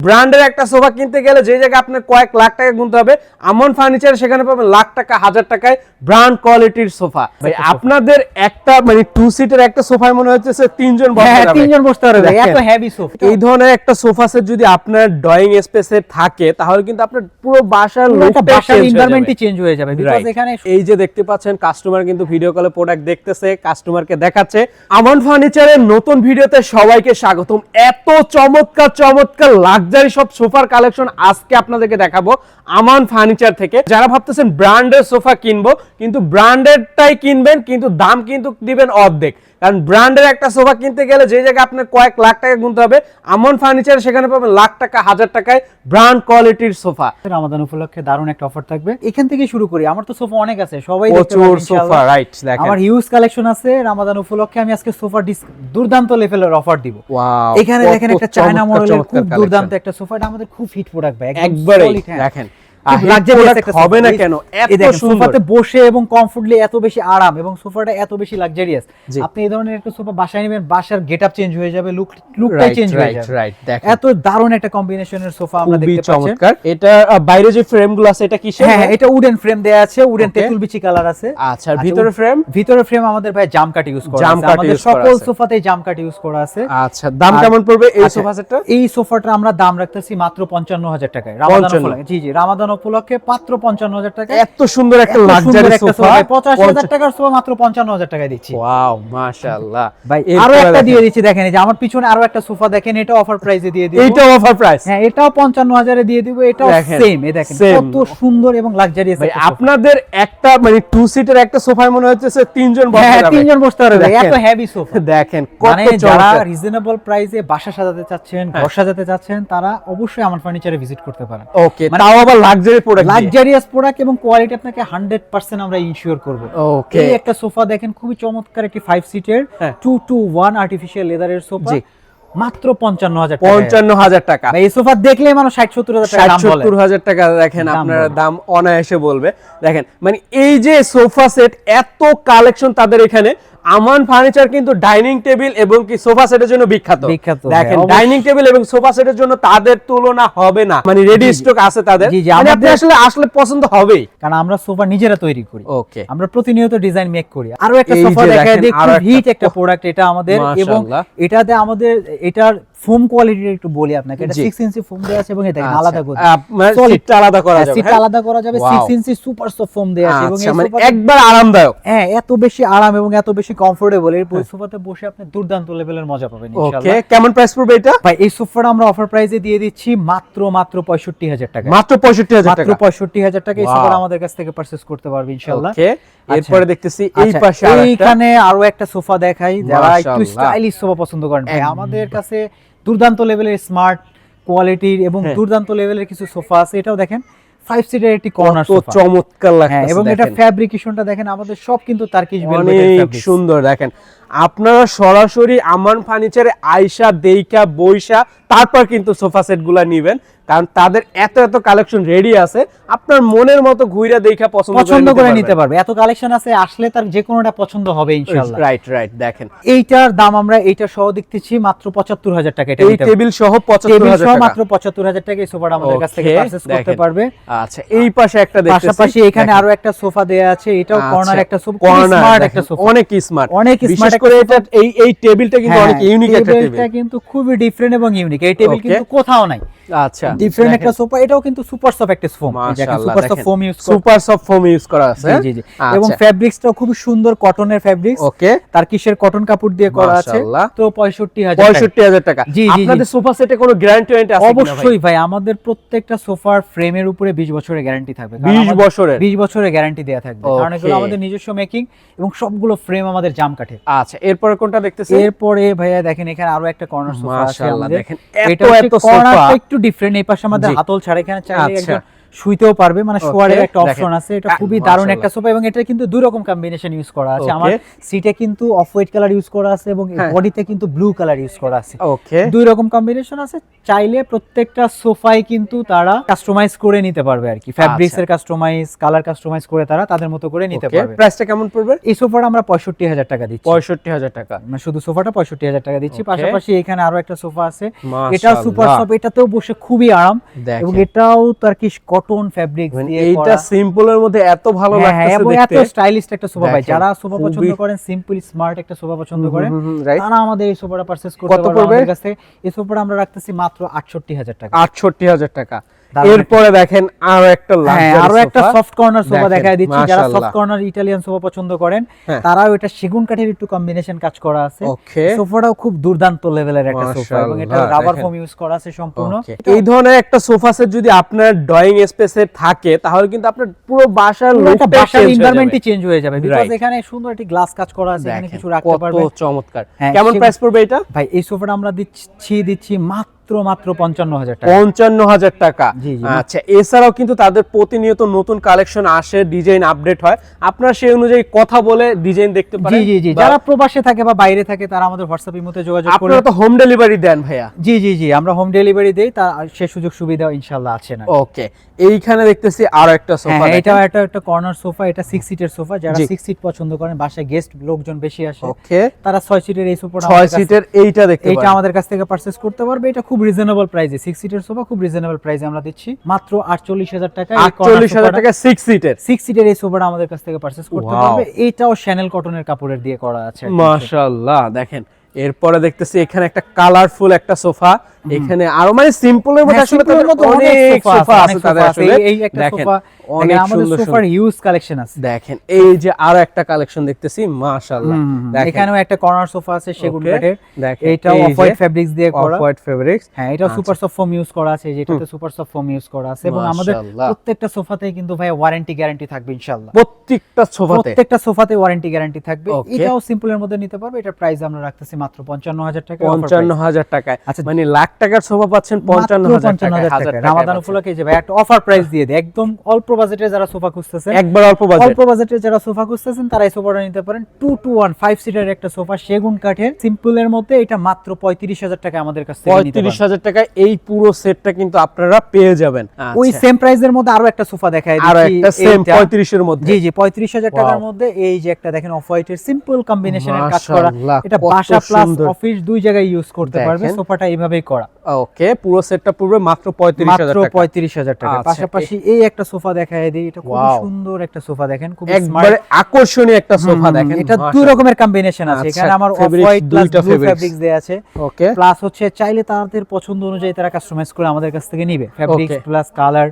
ব্র্যান্ডের একটা সোফা কিনতে গেলে যে জায়গায় আপনার কয়েক লাখ টাকা গুনতে হবে, আমন ফার্নিচার সেখানে পাবেন লাখ টাকা হাজার টাকায় ব্র্যান্ড কোয়ালিটির সোফা। ভাই আপনাদের একটা মানে 2 সিটের একটা সোফায় মনে হচ্ছে তিনজন বসতে হ্যাঁ যাবে, তিনজন বসতে পারবে, এত হেভি সোফা। এই ধরনের একটা সোফা সেট যদি আপনার ড্রয়িং স্পেসে থাকে তাহলে কিন্তু আপনার পুরো বাসার এনভায়রনমেন্টই চেঞ্জ হয়ে যাবে। বিকজ এখানে এই যে দেখতে পাচ্ছেন কাস্টমার কিন্তু ভিডিও কলে প্রোডাক্ট দেখতেছে, কাস্টমারকে দেখাচ্ছে। আমন ফার্নিচারের নতুন ভিডিওতে সবাইকে স্বাগতম। এত চমৎকার চমৎকার লাক্সারি সব সোফার কালেকশন আজকে আপনাদেরকে দেখাবো আমান ফার্নিচার থেকে। যারা ভাবতেছেন ব্র্যান্ডের সোফা কিনবো, কিন্তু ব্র্যান্ডেডটাই কিনবেন কিন্তু দাম কিন্তু দিবেন অর্ধেক, কারণ ব্র্যান্ডের একটা সোফা কিনতে গেলে যে জায়গায় আপনার কয়েক লাখ টাকা গুনতে হবে, আমন ফার্নিচার সেখানে পাবেন লাখ টাকা হাজার টাকায় ব্র্যান্ড কোয়ালিটির সোফা। রমাদান উপলক্ষে দারুণ একটা অফার থাকবে। এখান থেকে শুরু করি, আমার তো সোফা অনেক আছে, সবাই প্রচুর সোফা, রাইট? দেখেন আমার হিউজ কালেকশন আছে। রমাদান উপলক্ষে আমি আজকে সোফা দুর্দান্ত লেভেলের অফার দিব। ওয়াও, এখানে দেখেন একটা চায়না মডেলের খুব দুর্দান্ত একটা সোফা, এটা আমাদের খুব হিট প্রোডাক্ট ভাই, একবারে দেখেন হবে না কেন, এত সোফাতে বসে এবং কমফোর্টলি এত বেশি আরাম এবং সোফাটা এত বেশি লাক্সারিয়াস। আপনি এই ধরনের একটা সোফা বাসায় নেবেন, বাসার গেটআপ চেঞ্জ হয়ে যাবে, লুকটাই চেঞ্জ হয়ে যাবে। রাইট, দেখেন এত দারুণ একটা কম্বিনেশনের সোফা আমরা দেখতে পাচ্ছি। চমৎকার। এটা বাইরে যে ফ্রেমগুলো আছে এটা কিসের? হ্যাঁ, এটা উডেন ফ্রেম দেয়া আছে, উডেন তেঁতুল বিচি কালার আছে। আচ্ছা, ভিতরে ফ্রেম? ভিতরে ফ্রেম আমাদের ভাই জাম কাট ইউজ করা আছে, আমাদের সকল সোফাতেই জাম কাট ইউজ করা আছে। আচ্ছা, দাম কেমন পড়বে এই সোফা সেটটা? এই সোফাটা আমরা দাম রাখতেছি মাত্র 55,000 টাকায় রমাদান উপলক্ষে। জি জি, রমাদান উপলক্ষে মাত্র 55,000 টাকা। এত সুন্দর একটা লাক্সারি সোফা, 85,000 টাকার সোফা মাত্র 55,000 টাকায় দিচ্ছি। ওয়াও, মাশাআল্লাহ। ভাই আরো একটা দিয়ে দিচ্ছি, দেখেন এই যে আমার পিছনে আরো একটা সোফা দেখেন, এটা অফার প্রাইসে দিয়ে দিব। এইটাও অফার প্রাইস? হ্যাঁ, এটাও 55,000 এ দিয়ে দিব। এটাও সেম, এই দেখেন কত সুন্দর এবং লাক্সারিয়াস। ভাই আপনাদের একটা মানে 2 সিটের একটা সোফায় মনে হচ্ছে তিনজন বসতে যাবে। হ্যাঁ, তিনজন বসতে পারবে, এত হেভি সোফা। দেখেন কত চমৎকার। যারা রিজনেবল প্রাইসে বাসা সাজাতে চাচ্ছেন, ঘর সাজাতে চাচ্ছেন, তারা অবশ্যই আমার ফার্নিচারে ভিজিট করতে পারেন। ওকে, তাও আবার লাক্সারি প্রোডাক্ট, লাক্সারিয়াস প্রোডাক্ট এবং কোয়ালিটি আপনাকে 100% আমরা ইনসিওর করব। ওকে, এই একটা সোফা দেখেন, খুবই চমৎকার একটি 5 সিটের 2-to-1 আর্টিফিশিয়াল লেদারের সোফা, মাত্র 55,000 টাকা। এই সোফা দেখলে মানুষ 60-70,000 টাকা দাম বলে। 60-70,000 টাকা দেখেন আপনারা দাম অনায়াসে বলবে। দেখেন মানে এই যে সোফা সেট, এত কালেকশন তাদের এখানে। আমান ফার্নিচার কিন্তু ডাইনিং টেবিল এবং কি সোফা সেটের জন্য বিখ্যাত। দেখেন ডাইনিং টেবিল এবং সোফা সেটের জন্য তাদের তুলনা হবে না, মানে রেডি স্টক আছে তাদের, মানে আপনি আসলে পছন্দ হবেই, কারণ আমরা সোফা নিজেরা তৈরি করি। ওকে, আমরা প্রতিনিয়ত ডিজাইন মেক করি। আরো একটা সোফা দেখায় দেখুন, খুব হিট একটা প্রোডাক্ট এটা আমাদের, এবং এটাতে আমাদের এটার ফোম কোয়ালিটি একটু বলি আপনাকে। এটা 6 ইঞ্চি ফোম দেয়া আছে এবং এটা দেখেন আলাদা করে সিটটা আলাদা করা যাবে, সিটটা আলাদা করা যাবে। 6 ইঞ্চি সুপার সফট ফোম দেয়া আছে এবং এই মানে সোফা একবার আরামদায়ক। হ্যাঁ, এত বেশি আরাম এবং এত বেশি কমফোর্টেবল, এই সোফাতে বসে আপনি দুর্দান্ত লেভেলের মজা পাবেন ইনশাআল্লাহ। ওকে, কেমন প্রাইস পড়বে এটা? ভাই এই সোফাটা আমরা অফার প্রাইসে দিয়ে দিচ্ছি মাত্র 65,000 টাকা। মাত্র 65,000 টাকা? মাত্র 65,000 টাকা এই সোফাটা আমাদের কাছ থেকে পারচেজ করতে পারবে ইনশাআল্লাহ। ওকে, এরপরে দেখতেছি এই পাশে আরেকটা, এইখানে আরো একটা সোফা দেখাই। যারা একটু স্টাইলিশ সোফা পছন্দ করেন, ভাই আমাদের কাছে দুর্দান্ত লেভেলের স্মার্ট কোয়ালিটির এবং দুর্দান্ত লেভেলের কিছু সোফা আছে। এটাও দেখেন 5 সিটের একটি কর্নার সোফা, চমৎকার লাগছে। এবং এটা ফ্যাব্রিকেশনটা দেখেন, আমাদের সব কিন্তু টার্কিশ ভেলভেটের ফ্যাব্রিক, অনেক সুন্দর। দেখেন আপনারা সরাসরি আমান ফার্নিচারে আয়শা দেইকা বইসা তারপর কিন্তু সোফা সেট গুলা নিবেন, কারণ তাদের এত এত কালেকশন রেডি আছে, আপনার মনের মতো ঘুইরা দেখা পছন্দ করে নিতে পারবে। এত কালেকশন আছে, আসলে তার যে কোনোটা পছন্দ হবে ইনশাআল্লাহ। রাইট, দেখেন এইটার দাম আমরা এইটা সহ দেখতেছি মাত্র 75,000 টাকা। এটা এই টেবিল সহ 75,000 টাকা, মাত্র 75,000 টাকা এই সোফাটা আমাদের কাছ থেকে পারচেজ করতে পারবে। আচ্ছা, এই পাশে একটা দেখতেছি, পাশাপাশি এখানে আরো একটা সোফা দেয়া আছে, এটাও কর্নার একটা সোফা, স্মার্ট একটা সোফা, অনেক স্মার্ট, অনেক স্মার্ট করে এটা এই টেবিলটা কিন্তু অনেক ইউনিক একটা টেবিল, এটা কিন্তু খুবই ডিফারেন্ট এবং ইউনিক। এই টেবিল কিন্তু কোথাও নাই। আচ্ছা, ডিফারেন্ট একটা সোফা, এটাও কিন্তু সুপার সফট একটা foam, super soft foam use করা, সুপার সফট ফোম ইউজ করা আছে। জি জি, এবং ফেব্রিক্সটাও খুব সুন্দর কটনের ফেব্রিক্স। ওকে, তার কিসের কটন কাপড় দিয়ে করা আছে। তো 65,000 টাকা। আপনাদের সোফা সেটে কোনো গ্যারান্টি আছে কিনা? অবশ্যই ভাই, আমাদের প্রত্যেকটা সোফার ফ্রেমের উপরে 20 বছরের গ্যারান্টি থাকবে। 20 বছরের গ্যারান্টি দেয়া থাকবে, কারণ এগুলো আমাদের নিজস্ব মেকিং এবং সবগুলো ফ্রেম আমাদের জাম কাঠে। আচ্ছা, এরপরে কোনটা দেখতেছেন? এরপরে ভাইয়া দেখেন এখানে আরো একটা কর্নার সোফা আছে আমাদের। দেখেন এটা কর্নারটা একটু ডিফারেন্ট। এই পাশে আমাদের হাতল ছাড়া, এখানে চাইলে একজন শুইতেও পারবে, মানে শোয়ারের Okay, একটা অপশন আছে। এটা খুবই দারুণ একটা সোফা এবং এটা কিন্তু দুই রকম কম্বিনেশন ইউজ করা আছে। আমার সিটে কিন্তু অফ হোয়াইট কালার ইউজ করা আছে এবং বডিতে কিন্তু ব্লু কালার ইউজ করা আছে। ওকে, দুই রকম কম্বিনেশন আছে। চাইলে প্রত্যেকটা সোফাই কিন্তু তারা কাস্টমাইজ করে নিতে পারবে আর কি, ফ্যাব্রিক্স এর কাস্টমাইজ, কালার কাস্টমাইজ করে তারা তাদের মতো করে নিতে পারবে। প্রাইসটা কেমন পড়বে? এই সোফাটা আমরা 65,000 টাকা দিচ্ছি। 65,000 টাকা, মানে শুধু সোফাটা 65,000 টাকা দিচ্ছি। পাশাপাশি এখানে আরো একটা সোফা আছে, মাশাআল্লাহ। এটাও সুপার সফট, এটাতেও বসে খুবই আরাম এবং এটাও টার্কিশ কটন ফ্যাব্রিক্স দিয়ে করা। এইটা সিম্পলের মধ্যে এত ভালো লাগতেছে এবং দেখতে, এত স্টাইলিশ একটা সোফা ভাই। যারা সোফা পছন্দ করেন, সিম্পল স্মার্ট একটা সোফা পছন্দ করেন, তারা আমাদের এই সোফাটা পারচেজ করতে পারবে আমাদের কাছে। এই সোফাটা আমরা রাখতেছি মাত্র 68,000 টাকা। 68,000 টাকা। এরপরে দেখেন আরো একটা আরো একটা সফট কর্নার সোফা দেখায় দিচ্ছি। যারা সফট কর্নার ইটালিয়ান সোফা পছন্দ করেন, তারাও এটা সেগুন কাঠের একটু কম্বিনেশন কাজ করা আছে। সোফাটাও খুব দুর্দান্ত লেভেলের একটা সোফা এবং এটা রাবার ফোম ইউজ করা আছে সম্পূর্ণ। এই ধরনের একটা সোফা সেট যদি আপনার ড্রয়িং স্পেসে থাকে তাহলে কিন্তু আপনার পুরো বাসার বাসার এনভায়রনমেন্টই চেঞ্জ হয়ে যাবে, বিকজ এখানে সুন্দর একটি গ্লাস কাজ করা আছে, এখানে কিছু রাখতে পারবে। কত চমৎকার। কেমন প্রাইস পড়বে এটা ভাই? এই সোফাটা আমরা দিচ্ছি মাত্র 55,000 টাকা। 55,000 টাকা। আচ্ছা, এছাড়াও কিন্তু তাদের প্রতিনিয়ত নতুন কালেকশন আসে, ডিজাইন আপডেট হয়, আপনারা সেই অনুযায়ী কথা বলে ডিজাইন দেখতে পারেন। জি, যারা প্রবাসে থাকে বা বাইরে থাকে তারা আমাদের হোয়াটসঅ্যাপ ইমোতে যোগাযোগ করে। আপনারা তো হোম ডেলিভারি দেন ভাইয়া? জি, আমরা হোম ডেলিভারি দেই, তা সে সুযোগ সুবিধা ইনশাআল্লাহ আছে না। ওকে, এইখানে দেখতেছি আরো একটা সোফা। এটা একটা কর্নার সোফা, এটা 6 সিটের সোফা। যারা 6 সিট পছন্দ করেন, বাসায় গেস্ট লোকজন বেশি আসে, ওকে, তারা 6 সিটের এই সোফাটা 6 সিটের এইটা দেখতে পারেন, এটা আমাদের কাছ থেকে পারচেজ করতে পারবে। এটা খুব রিজনেবল প্রাইসে, 6 সিটের সোফা খুব রিজনেবল প্রাইসে আমরা দিচ্ছি মাত্র 48,000 টাকা। 48,000 টাকা 6 সিটের এই সোফাটা আমাদের কাছ থেকে পারচেজ করতে পারবে। এটাও শ্যানেল কটনের কাপড়ের দিয়ে করা আছে। মাশাআল্লাহ, দেখেন। এরপরে দেখতেছি এখানে একটা কালারফুল একটা সোফা, এখানে আরো মানে সিম্পলের মধ্যে আসলে অনেক সোফা আছে তাদের আসলে। এই একটা সোফা অনেক আমাদের সোফার হিউজ কালেকশন আছে। দেখেন এই যে আরো একটা কালেকশন দেখতেছি, মাশাআল্লাহ। এখানেও একটা কর্নার সোফা আছে সেগুন কাঠের, এটাও অফ হোয়াইট ফেব্রিক্স দিয়ে করা। অফ হোয়াইট ফেব্রিক্স, হ্যাঁ, এটা সুপার সফট ফোম ইউজ করা আছে, যেটাতে সুপার সফট ফোম ইউজ করা আছে। এবং আমাদের প্রত্যেকটা সোফাতেই কিন্তু ভাই ওয়ারেন্টি গ্যারান্টি থাকবে ইনশাআল্লাহ। প্রত্যেকটা সোফাতে ওয়ারেন্টি গ্যারান্টি থাকবে। এটাও সিম্পলের মধ্যে নিতে পারবে। এটা প্রাইস আমরা রাখতেছি মাত্র 55,000 টাকা। 55,000 টাকায়, মানে লাখ টাকার সোফা পাচ্ছেন 55,000 টাকা। রামাদান উপলক্ষে যে ভাই একটা অফার প্রাইস দিয়ে দেয়, একদম অল্প বাজেটে যারা সোফা খুঁজতেছেন, একবার অল্প বাজেটে যারা সোফা খুঁজতেছেন, তারা এই সোফাটা নিতে পারেন। 2-to-1 5 সিটার একটা সোফা সেগুন কাঠের সিম্পলের মধ্যে, এটা মাত্র 35,000 টাকা আমাদের কাছ থেকে নিতে পারেন। 35,000 টাকায় এই পুরো সেটটা কিন্তু আপনারা পেয়ে যাবেন। ওই সেম প্রাইসের মধ্যে আরো একটা সোফা দেখাই দিচ্ছি, আরো একটা সেম 35 এর মধ্যে। জি 35,000 টাকার মধ্যে এই যে একটা দেখেন অফ হোয়াইটের সিম্পল কম্বিনেশনের কাজ করা, এটা বাসা প্লাস অফিস দুই জায়গায় ইউজ করতে পারবে। সোফাটা এইভাবেই করা। ওকে, পুরো সেটটা পড়বে মাত্র 35,000 টাকা। পাশাপাশি এই একটা সোফা দেখাই দিই, এটা খুব সুন্দর একটা সোফা, দেখেন খুব একবারে আকর্ষণীয় একটা সোফা। দেখেন এটা দুই রকমের কম্বিনেশন আছে, এখানে আমার off white plus blue fabrics দেয়া আছে। ওকে, প্লাস হচ্ছে চাইলে তাদের পছন্দ অনুযায়ী তারা কাস্টমাইজ করে আমাদের কাছ থেকে নিবে, ফেব্রিক্স প্লাস কালার।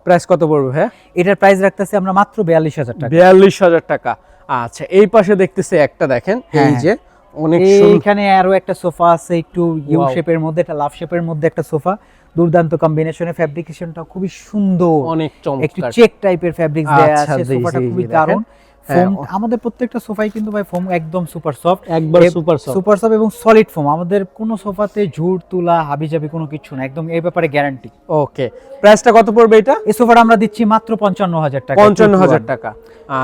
প্রাইস কত পড়বে ভাই? এটার প্রাইস রাখতেছি আমরা মাত্র 42,000 টাকা। 42,000 টাকা। আচ্ছা, এই পাশে দেখতেছি একটা, দেখেন এই যে অনেক সুন্দর, এখানে আরো একটা সোফা আছে একটু ইউ শেপের মধ্যে, একটা লাভ শেপের মধ্যে একটা সোফা, দুর্দান্ত কম্বিনেশনে, ফেব্রিকেশনটা খুবই সুন্দর, অনেক চমৎকার, একটু চেক টাইপের ফেব্রিক্স দেয়া আছে। সোফাটা খুবই দারুণ। ফোম আমাদের প্রত্যেকটা সোফাই কিন্তু ভাই ফোম একদম সুপার সফট, একবার সুপার সফট এবং সলিড ফোম। আমাদের কোনো সোফাতে ঝুর তুলা হাবিজাবি কোনো কিছু না, একদম এই ব্যাপারে গ্যারান্টি। ওকে, প্রাইসটা কত পড়বে এটা? এই সোফাটা আমরা দিচ্ছি মাত্র 55,000 টাকা। 55,000 টাকা।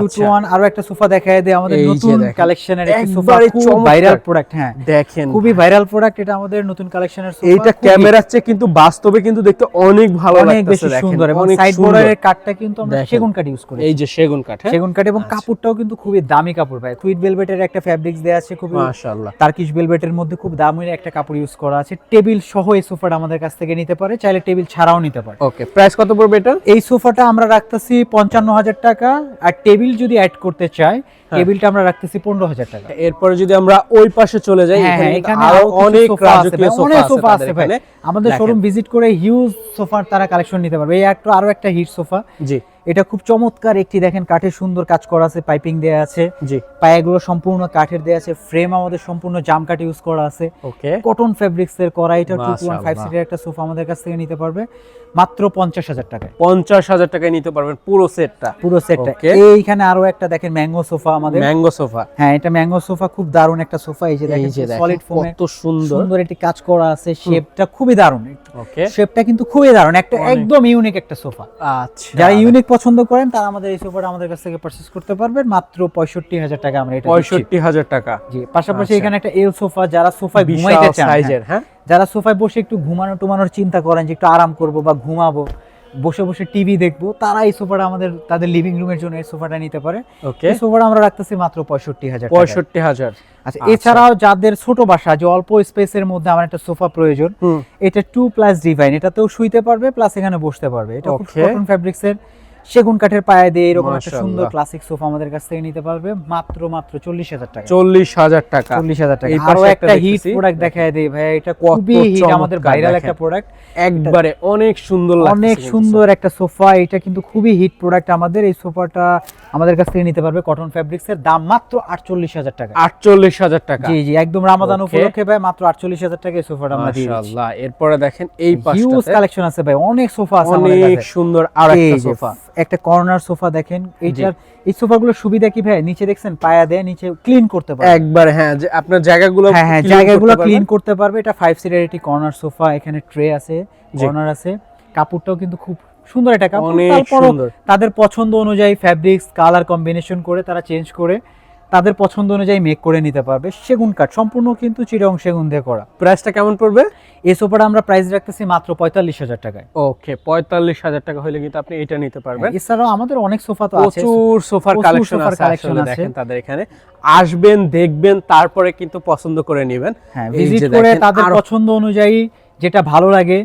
2-to-1 আরো একটা সোফা দেখায় দেয়, আমাদের নতুন কালেকশনের একটা সোফা, খুব ভাইরাল প্রোডাক্ট। হ্যাঁ দেখেন, খুবই ভাইরাল প্রোডাক্ট, এটা আমাদের নতুন কালেকশনের সোফা। এইটা ক্যামেরার চেয়ে কিন্তু বাস্তবে কিন্তু দেখতে অনেক ভালো লাগছে, অনেক বেশি সুন্দর। এবং সাইড বর্ডারের কাঠটা কিন্তু আমরা সেগুন কাঠ ইউজ করি, এই যে সেগুন কাঠ, সেগুন কাঠ। এবং কাপড়টাও কিন্তু খুবই দামি কাপড় ভাই, কুইট ভেলভেটের একটা ফেব্রিক্স দেয়া আছে, খুবই মাশাআল্লাহ। টার্কিশ ভেলভেটের মধ্যে খুব দামি একটা কাপড় ইউজ করা আছে। টেবিল সহ এই সোফাটা আমাদের কাছ থেকে নিতে পারে, চাইলে টেবিল ছাড়াও নিতে পারে। ওকে, প্রাইস কত পড়বে এটা? এই সোফাটা আমরা রাখতেছি 55,000 টাকা, আর টেবিল যদি অ্যাড করতে চাই টেবিলটা আমরা রাখতেছি 15,000 টাকা। এরপরে যদি আমরা ওই পাশে চলে যাই, এখানে আরো অনেক রাজকীয় সোফা আছে ভাই। আমাদের শোরুম ভিজিট করে হিউজ সোফার তারা কালেকশন নিতে পারবে। এই আরো একটা হিট সোফা, জি এটা খুব চমৎকার একটি দেখেন কাঠের সুন্দর কাজ করা আছে, পাইপিং দেয়া আছে, জি পায়াগুলো সম্পূর্ণ কাঠের দেয়া আছে, ফ্রেম আমাদের সম্পূর্ণ জাম কাঠ ইউজ করা আছে, ওকে কটন ফেব্রিক্স এর করা। এটা 2 to 1 5 মাশাআল্লাহ। সিটের একটা সোফা আমাদের কাছ থেকে নিতে পারবে মাত্র 50,000 টাকায়। 50,000 টাকায় নিতে পারবেন পুরো সেটটা। পুরো সেটটা। Okay. এইখানে আরো একটা দেখেন ম্যাঙ্গো সোফা আমাদের। ম্যাঙ্গো সোফা, হ্যাঁ এটা ম্যাঙ্গো সোফা, খুব দারুণ একটা সোফা। এই যে দেখেন সলিড ফোমে কত সুন্দর সুন্দর একটি কাজ করা আছে, শেপটা খুবই দারুণ। ওকে শেপটা কিন্তু খুবই দারুণ, একটা একদম ইউনিক একটা সোফা। আচ্ছা যারা ইউনিক পছন্দ করেন তারা আমাদের এই সোফাটা আমাদের কাছ থেকে পারচেজ করতে পারবেন মাত্র 65,000 টাকা আমরা এটা দিচ্ছি। 65,000 টাকা। জি, পাশাপাশি আচ্ছা। এখানে একটা এল সোফা, যারা সোফায় বিশাল ঘুমাইতে চান, সাইজের, হ্যাঁ যারা সোফায় বসে একটু টুমানোর চিন্তা করেন যে একটু আরাম করব বা ঘুমাবো, বসে বসে টিভি দেখবো, তারা এই সোফাটা আমাদের তাদের লিভিং রুমের জন্য এই সোফাটা নিতে পারে। ওকে এই সোফাটা আমরা রাখতেছি মাত্র 65,000 টাকা। 65,000। আচ্ছা, এছাড়াও যাদের ছোট বাসা, যে অল্প স্পেসের মধ্যে আমার একটা সোফা প্রয়োজন, এটা 2+ ডিভাইন, এটাতেও শুইতে পারবে প্লাস এখানে বসতে পারবে। এটা খুব Okay. কটন ফেব্রিক্স এর সেগুন কাঠের পায়া দিয়ে এরকম একটা সুন্দর মাশাআল্লাহ। ক্লাসিক সোফা আমাদের কাছ থেকে নিতে পারবে মাত্র 40,000 টাকা। 40,000 টাকা। 40,000 টাকা। এই আরো পাশে একটা হিট দেখতেছি। প্রোডাক্ট দেখায় দেই ভাই, এটা কত খুবই হিট, আমাদের চমৎকার ভাইরাল দেখেন। একটা প্রোডাক্ট, একবারে অনেক সুন্দর লাগছে, অনেক সুন্দর একটা সোফা। এটা কিন্তু খুবই হিট প্রোডাক্ট আমাদের। এই সোফাটা আমাদের কাছ থেকে নিতে পারবে কটন ফেব্রিক্স এর, দাম মাত্র 48,000 টাকা। 48,000 টাকা। জি জি, একদম রামাদান Okay. উপলক্ষে ভাই মাত্র 48,000 টাকা এই সোফাটা আমরা দিয়ে দিচ্ছি। মাশাআল্লাহ। এরপরে দেখেন এই হিউজ পাশটাতে কালেকশন আছে ভাই, অনেক সোফা আছে আমাদের অনেক কাছে। সুন্দর আর এই একটা যে সোফা। একটা কর্নার সোফা দেখেন, এইটার এই সোফাগুলোর সুবিধা কি ভাই, নিচে দেখছেন পায়া দেয়, নিচে ক্লিন করতে পারবে। একবার হ্যাঁ, যে আপনার জায়গাগুলো হ্যাঁ clean জায়গাগুলো করতে ক্লিন পারবেন। করতে পারবে। এটা 5 সিটের একটি কর্নার সোফা, এখানে ট্রে আছে, জি। কর্নার আছে, কাপড়টাও কিন্তু খুব সুন্দর একটা কাপড়। অনেক তারপরও সুন্দর। তাদের পছন্দ অনুযায়ী ফ্যাব্রিক্স কালার কম্বিনেশন করে তারা চেঞ্জ করে তাদের পছন্দ অনুযায়ী মেক করে নিতে পারবে। সেগুন কাঠ সম্পূর্ণ কিন্তু চিরং সেগুন দিয়ে করা। প্রাইসটা কেমন পড়বে? এই সোফাটা আমরা প্রাইস রাখতেছি মাত্র 45,000 টাকায়। ওকে 45,000 টাকা হলে কিন্তু আপনি এটা নিতে পারবেন। এছাড়াও আমাদের অনেক সোফা তো আছে, প্রচুর সোফার প্রচুর কালেকশন সোফার আছে, collection আসলে আছে। দেখেন তাদের এখানে আসবেন, দেখবেন, তারপরে কিন্তু পছন্দ করে নেবেন। হ্যাঁ, এই ভিজিট যে করে দেখেন তাদের আরো- পছন্দ অনুযায়ী যেটা ভালো লাগে।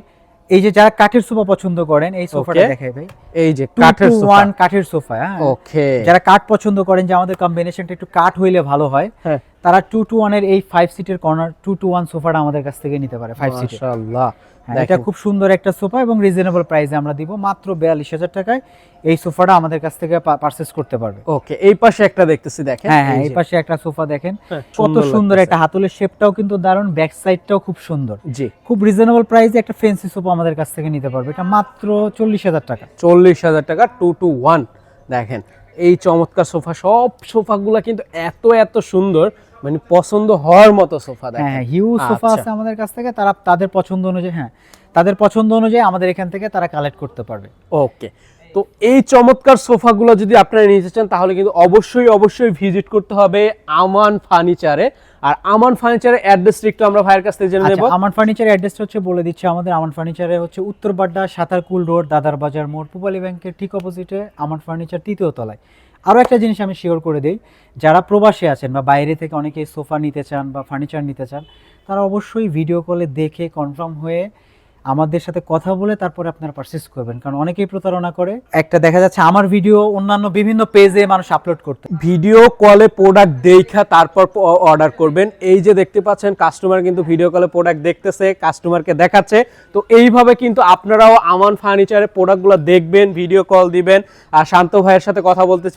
এই যে যারা কাঠের সোফা পছন্দ করেন, এই সোফাটা Okay. দেখাই ভাই, এই যে 2 কাঠের to সোফা। 1 কাঠের সোফা। হ্যাঁ, ওকে যারা কাঠ পছন্দ করেন যে আমাদের কম্বিনেশনটা একটু কাঠ হইলে ভালো হয়, হ্যাঁ তারা 2 to 1 এর এই 5 সিটের কর্নার 2 to 1 সোফাটা আমাদের কাছ থেকে নিতে পারে 5 সিটের। মাশাআল্লাহ। এটা দেখেন খুব সুন্দর একটা সোফা এবং রিজনেবল প্রাইসে আমরা দিব মাত্র 42,000 টাকায়। এই সোফাটা আমাদের কাছ থেকে পারচেজ করতে পারবে। ওকে এই পাশে একটা দেখতেছি দেখেন। হ্যাঁ হ্যাঁ, এই এই যে। পাশে একটা সোফা দেখেন, হ্যাঁ, কত সুন্দর সুন্দর লাগতেছে। একটা হাতলের শেপটাও কিন্তু দারুণ, ব্যাক সাইডটাও খুব সুন্দর। জি খুব রিজনেবল প্রাইসে একটা ফ্যান্সি সোফা আমাদের কাছ থেকে নিতে পারবে, এটা মাত্র 40,000 টাকা। 40,000 টাকা 2 to 1। দেখেন এই চমৎকার সোফা, সব সোফাগুলো কিন্তু এত এত সুন্দর, মানে পছন্দ হওয়ার মতো সোফা দেখেন। হ্যাঁ, হিউজ সোফা আচ্ছা। আছে আমাদের কাছ থেকে, তারা তাদের পছন্দ অনুযায়ী, হ্যাঁ তাদের পছন্দ অনুযায়ী আমাদের এখান থেকে তারা কালেক্ট করতে পারবে। ওকে, তো এই চমৎকার সোফাগুলো যদি আপনারা নিতে চান তাহলে কিন্তু অবশ্যই অবশ্যই ভিজিট করতে হবে আমান ফার্নিচারে। আর আমান ফার্নিচারের অ্যাড্রেসটা একটু আমরা ভাইয়ের কাছ থেকে জেনে নেব। আচ্ছা, আমান ফার্নিচারের অ্যাড্রেসটা হচ্ছে বলে দিচ্ছি। আমাদের আমান ফার্নিচারে হচ্ছে উত্তরবাড্ডা সাতারকুল রোড, দাদার বাজার মোড়, পূবালী ব্যাংকের ঠিক অপোজিটে আমান ফার্নিচার 3য় তলায়। আরও একটা জিনিস আমি শিওর করে দেই, যারা প্রবাসী আছেন বা বাইরে থেকে অনেকে সোফা নিতে চান বা ফার্নিচার নিতে চান, তারা অবশ্যই ভিডিও কলে দেখে কনফার্ম হয়ে আমাদের সাথে কথা বলে তারপরে আপনারা পারচেজ করবেন, কারণ অনেকেই প্রতারণা করে। একটা দেখা যাচ্ছে আমার ভিডিও অন্যান্য বিভিন্ন পেজে মানুষ আপলোড করতে, ভিডিও কলে প্রোডাক্ট দেখা তারপর অর্ডার করবেন। এই যে দেখতে পাচ্ছেন কাস্টমার কিন্তু ভিডিও কলে প্রোডাক্ট দেখতেছে, কাস্টমারকে দেখাচ্ছে। তো এইভাবে কিন্তু আপনারাও আমান ফার্নিচারের প্রোডাক্টগুলো দেখবেন, ভিডিও কল দিবেন। আর শান্ত ভাইয়ের সাথে কথা বলতে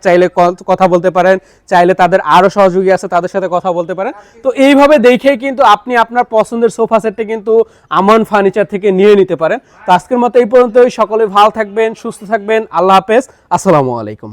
চাইলে কথা বলতে পারেন, চাইলে তাদের আরও সহযোগী আছে তাদের সাথে কথা বলতে পারেন। তো এইভাবে দেখেই কিন্তু আপনি আপনার পছন্দের সোফা সেটটা কিন্তু আমান ফার্নিচার থেকে নিয়ে নিতে পারেন। তো আজকের মতো এই পর্যন্তই। সকলে ভালো থাকবেন, সুস্থ থাকবেন। আল্লাহ হাফেজ, আসসালামু আলাইকুম।